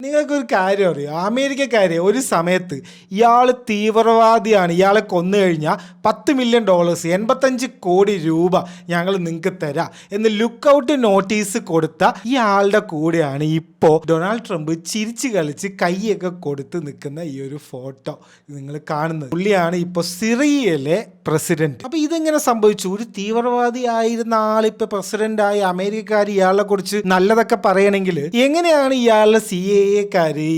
നിങ്ങൾക്കൊരു കാര്യം അറിയോ? അമേരിക്കക്കാരെ ഒരു സമയത്ത് ഇയാൾ തീവ്രവാദിയാണ്, ഇയാളെ കൊന്നു കഴിഞ്ഞാൽ $10 മില്യൺ 85 കോടി ഞങ്ങൾ നിങ്ങൾക്ക് തരാം എന്ന് ലുക്ക് ഔട്ട് നോട്ടീസ് കൊടുത്ത ഈ ആളുടെ കൂടെയാണ് ഇപ്പോൾ ഡൊണാൾഡ് ട്രംപ് ചിരിച്ചു കളിച്ച് കൈയൊക്കെ കൊടുത്ത് നിൽക്കുന്ന ഈ ഒരു ഫോട്ടോ നിങ്ങൾ കാണുന്നത്. പുള്ളിയാണ് ഇപ്പോൾ സിറിയയിലെ പ്രസിഡന്റ്. അപ്പൊ ഇതെങ്ങനെ സംഭവിച്ചു? ഒരു തീവ്രവാദി ആയിരുന്ന ആളിപ്പോൾ പ്രസിഡന്റായി. അമേരിക്കക്കാർ ഇയാളെ കുറിച്ച് നല്ലതൊക്കെ പറയണമെങ്കിൽ എങ്ങനെയാണ് ഇയാളുടെ CAA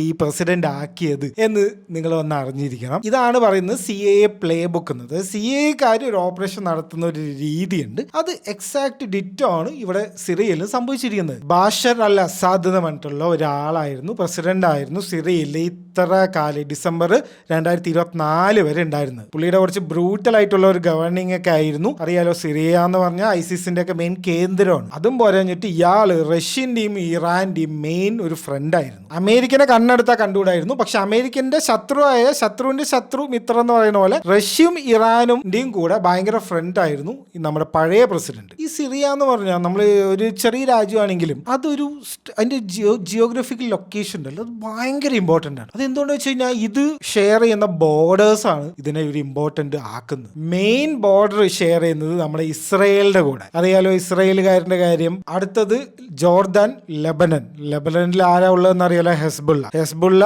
ഈ പ്രസിഡന്റ് ആക്കിയത് എന്ന് നിങ്ങൾ ഒന്ന് അറിഞ്ഞിരിക്കണം. ഇതാണ് പറയുന്നത് CAA പ്ലേ ബുക്ക് എന്നത്. CAA ഒരു ഓപ്പറേഷൻ നടത്തുന്ന ഒരു രീതിയുണ്ട്. അത് എക്സാക്ട് ഡിറ്റോ ആണ് ഇവിടെ സിറിയയിൽ സംഭവിച്ചിരിക്കുന്നത്. ബാഷർ അൽ അസാദ് എന്ന് പറഞ്ഞിട്ടുള്ള ഒരാളായിരുന്നു, പ്രസിഡന്റ് ആയിരുന്നു സിറിയയിൽ ഇത്ര കാലം, ഡിസംബർ 2024 വരെ ഉണ്ടായിരുന്നത്. പുള്ളിയുടെ കുറച്ച് ബ്രൂട്ടൽ ആയിട്ടുള്ള ഒരു ഗവർണിംഗ് ഒക്കെ ആയിരുന്നു. അറിയാലോ, സിറിയ എന്ന് പറഞ്ഞാൽ ISISന്റെ ഒക്കെ മെയിൻ കേന്ദ്രമാണ്. അതും പോരാഞ്ഞിട്ട് ഇയാള് റഷ്യന്റെയും ഇറാന്റെയും മെയിൻ ഒരു ഫ്രണ്ട് ആയിരുന്നു. അമേരിക്കനെ കണ്ണെടുത്താൽ കണ്ടുകൂടായിരുന്നു. പക്ഷെ അമേരിക്കന്റെ ശത്രുവായ ശത്രുവിന്റെ ശത്രു മിത്രം എന്ന് പറയുന്ന പോലെ റഷ്യയും ഇറാനുടെയും കൂടെ ഭയങ്കര ഫ്രണ്ട് ആയിരുന്നു നമ്മുടെ പഴയ പ്രസിഡന്റ്. ഈ സിറിയ എന്ന് പറഞ്ഞാൽ നമ്മൾ ഒരു ചെറിയ രാജ്യമാണെങ്കിലും അതൊരു അതിന്റെ ജിയോഗ്രഫിക്കൽ ലൊക്കേഷൻ ഉണ്ടല്ലോ, അത് ഭയങ്കര ഇമ്പോർട്ടന്റ് ആണ്. അത് എന്തുകൊണ്ടെന്ന് വെച്ച് കഴിഞ്ഞാൽ ഇത് ഷെയർ ചെയ്യുന്ന ബോർഡേഴ്സ് ആണ് ഇതിനെ ഒരു ഇമ്പോർട്ടന്റ് ആക്കുന്നത്. മെയിൻ ബോർഡർ ഷെയർ ചെയ്യുന്നത് നമ്മുടെ ഇസ്രയേലിന്റെ കൂടെ. അറിയാലോ ഇസ്രയേലുകാരന്റെ കാര്യം. അടുത്തത് ജോർദാൻ, ലെബനനിൽ ആരാ ഉള്ളതെന്ന് അറിയാലോ, ഹെസ്ബുള്ള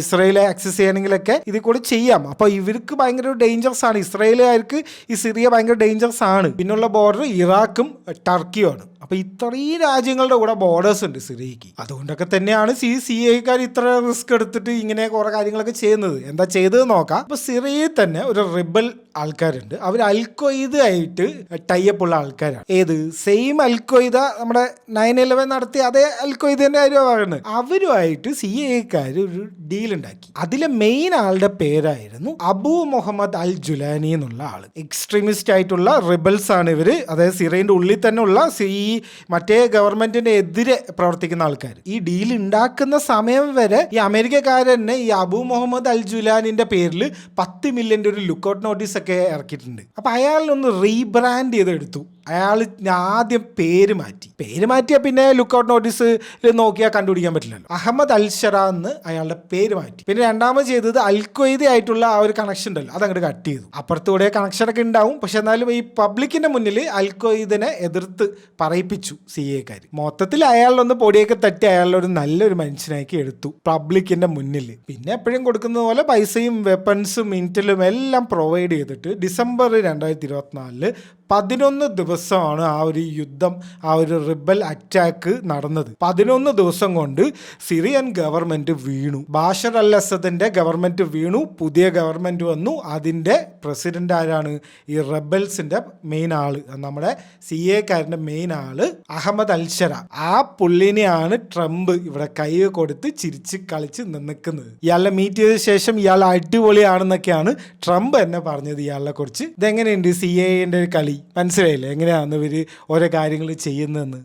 ഇസ്രയേലെ ആക്സസ് ചെയ്യണമെങ്കിലൊക്കെ ഇതിൽ കൂടെ ചെയ്യാം. അപ്പൊ ഇവർക്ക് ഭയങ്കര ഡേഞ്ചറസ് ആണ്, ഇസ്രയേലുകാർക്ക് ഈ സിറിയ ഭയങ്കര ഡേഞ്ചറസ് ആണ്. പിന്നുള്ള ബോർഡർ ഇറാഖും ടർക്കിയുമാണ്. അപ്പൊ ഇത്രയും രാജ്യങ്ങളുടെ കൂടെ ബോർഡേഴ്സ് ഉണ്ട് സിറിയക്ക്. അതുകൊണ്ടൊക്കെ തന്നെയാണ് CAA ഇത്ര റിസ്ക് എടുത്തിട്ട് ഇങ്ങനെ കുറെ കാര്യങ്ങളൊക്കെ ചെയ്യുന്നത്. എന്താ ചെയ്തത് നോക്കാം. അപ്പൊ സിറിയയിൽ തന്നെ ഒരു റിബൽ ആൾക്കാരുണ്ട്. അവർ അൽഖ്വയ്ദ ആയിട്ട് ടൈപ്പ് ഉള്ള ആൾക്കാരാണ്. ഏത് സെയിം അൽഖ്വയ്ദ നമ്മുടെ 9/11 നടത്തിയ അതേ അൽഖ്വയ്ദന്റെ കാര്യമാണ് പറയുന്നത്. അവരുമായിട്ട് CAA ഒരു ഡീൽ ഉണ്ടാക്കി. അതിലെ മെയിൻ ആളുടെ പേരായിരുന്നു അബു മുഹമ്മദ് അൽ ജുലാനി എന്നുള്ള ആള്. എക്സ്ട്രീമിസ്റ്റ് ആയിട്ടുള്ള റിബൽസ് ആണ് ഇവര്. അതായത് സിറിയന്റെ ഉള്ളിൽ തന്നെ ഉള്ള മറ്റേ ഗവൺമെന്റിന്റെ എതിരെ പ്രവർത്തിക്കുന്ന ആൾക്കാർ. ഈ ഡീൽ ഉണ്ടാക്കുന്ന സമയം വരെ ഈ അമേരിക്കക്കാരനെ ഈ അബു മുഹമ്മദ് അൽ ജുലാനിന്റെ പേരിൽ $10 മില്യൺ ഒരു ലുക്കൗട്ട് നോട്ടീസ് ഒക്കെ ഇറക്കിയിട്ടുണ്ട്. അപ്പൊ അയാളിനൊന്ന് റീബ്രാൻഡ് ചെയ്തെടുത്തു. അയാൾ ആദ്യം പേര് മാറ്റിയാൽ പിന്നെ ലുക്കൗട്ട് നോട്ടീസ് നോക്കിയാൽ കണ്ടുപിടിക്കാൻ പറ്റില്ലല്ലോ. അഹമ്മദ് അൽഷറ എന്ന് അയാളുടെ പേര് മാറ്റി. പിന്നെ രണ്ടാമത് ചെയ്തത് അൽഖ്വയ്ദ ആയിട്ടുള്ള ആ ഒരു കണക്ഷൻ ഉണ്ടല്ലോ, അതങ്ങോട്ട് കട്ട് ചെയ്തു. അപ്പുറത്തൂടെ കണക്ഷൻ ഒക്കെ ഉണ്ടാവും, പക്ഷെ എന്നാലും ഈ പബ്ലിക്കിന്റെ മുന്നിൽ അൽഖ്വയ്ദനെ എതിർത്ത് പറയിപ്പിച്ചു CAA. മൊത്തത്തിൽ അയാളൊന്ന് പൊടിയൊക്കെ തട്ടി അയാളൊരു നല്ലൊരു മനുഷ്യനാക്കി എടുത്തു പബ്ലിക്കിന്റെ മുന്നിൽ. പിന്നെ എപ്പോഴും കൊടുക്കുന്ന പോലെ പൈസയും വെപ്പൺസും ഇൻറ്റലും എല്ലാം പ്രൊവൈഡ് ചെയ്തിട്ട് ഡിസംബർ 2024 11 ദിവസമാണ് ആ ഒരു യുദ്ധം, ആ ഒരു റിബൽ അറ്റാക്ക് നടന്നത്. 11 ദിവസം കൊണ്ട് സിറിയൻ ഗവൺമെന്റ് വീണു. ബാഷർ അൽ അസദിന്റെ ഗവൺമെന്റ് വീണു, പുതിയ ഗവൺമെന്റ് വന്നു. അതിന്റെ പ്രസിഡന്റ് ആരാണ്? ഈ റെബൽസിന്റെ മെയിൻ ആള്, നമ്മുടെ CAA മെയിൻ ആള് അഹമ്മദ് അൽഷറ. ആ പുള്ളിനെയാണ് ട്രംപ് ഇവിടെ കൈ കൊടുത്ത് ചിരിച്ച് കളിച്ച് നിൽക്കുന്നത്. ഇയാളെ മീറ്റ് ചെയ്ത ശേഷം ഇയാൾ അടിപൊളിയാണെന്നൊക്കെയാണ് ട്രംപ് എന്നെ പറഞ്ഞത് ഇയാളെ കുറിച്ച്. ഇതെങ്ങനെയുണ്ട് CAA കളി? മനസ്സിലായില്ലേ എങ്ങനെയാണെന്ന് ഇവര് ഓരോ കാര്യങ്ങൾ ചെയ്യുന്നതെന്ന്?